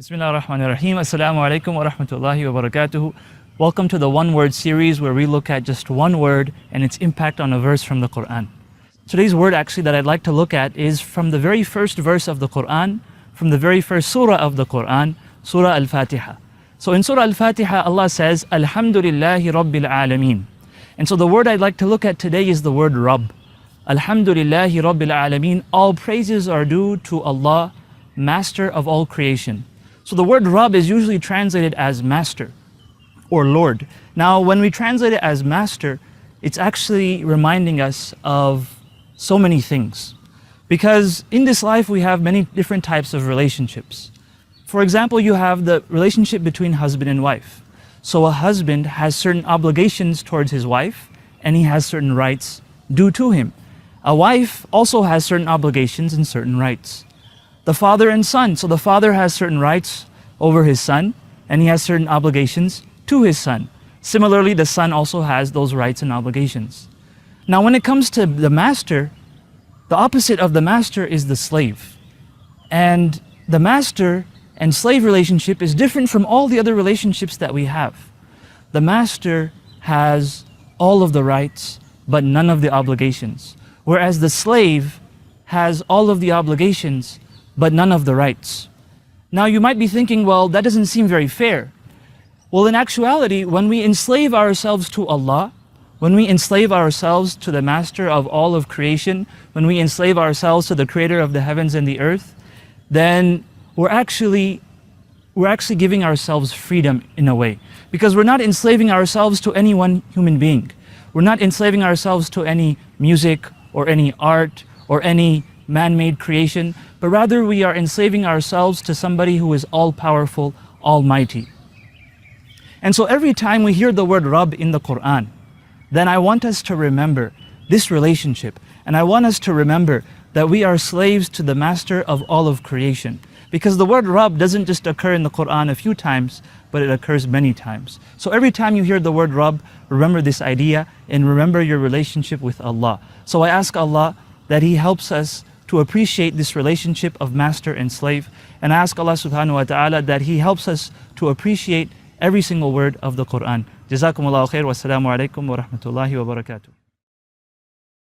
Bismillah ar-Rahman ar-Rahim. Assalamu alaikum wa rahmatullahi wa barakatuhu. Welcome to the one word series where we look at just one word and its impact on a verse from the Quran. Today's word actually that I'd like to look at is from the very first verse of the Quran, from the very first surah of the Quran, Surah Al-Fatiha. So in Surah Al-Fatiha, Allah says, Alhamdulillahi Rabbil Alameen. And so the word I'd like to look at today is the word Rabb. Alhamdulillahi Rabbil Alameen. All praises are due to Allah, Master of all creation. So the word Rabb is usually translated as master or Lord. Now when we translate it as master, it's actually reminding us of so many things. Because in this life we have many different types of relationships. For example, you have the relationship between husband and wife. So a husband has certain obligations towards his wife and he has certain rights due to him. A wife also has certain obligations and certain rights. The father and son. So the father has certain rights over his son and he has certain obligations to his son. Similarly, the son also has those rights and obligations. Now when it comes to the master, the opposite of the master is the slave. And the master and slave relationship is different from all the other relationships that we have. The master has all of the rights but none of the obligations. Whereas the slave has all of the obligations but none of the rights. Now you might be thinking, well, that doesn't seem very fair. Well, in actuality, when we enslave ourselves to Allah, when we enslave ourselves to the Master of all of creation, when we enslave ourselves to the Creator of the heavens and the earth, then we're actually giving ourselves freedom in a way. Because we're not enslaving ourselves to any one human being. We're not enslaving ourselves to any music or any art or any man-made creation, but rather we are enslaving ourselves to somebody who is all-powerful, almighty. And so every time we hear the word Rabb in the Quran, then I want us to remember this relationship. And I want us to remember that we are slaves to the Master of all of creation. Because the word Rabb doesn't just occur in the Quran a few times, but it occurs many times. So every time you hear the word Rabb, remember this idea and remember your relationship with Allah. So I ask Allah that He helps us to appreciate this relationship of master and slave. And I ask Allah subhanahu wa ta'ala that He helps us to appreciate every single word of the Quran. Jazakumullahu khair wa assalamu alaikum wa rahmatullahi wa barakatuh.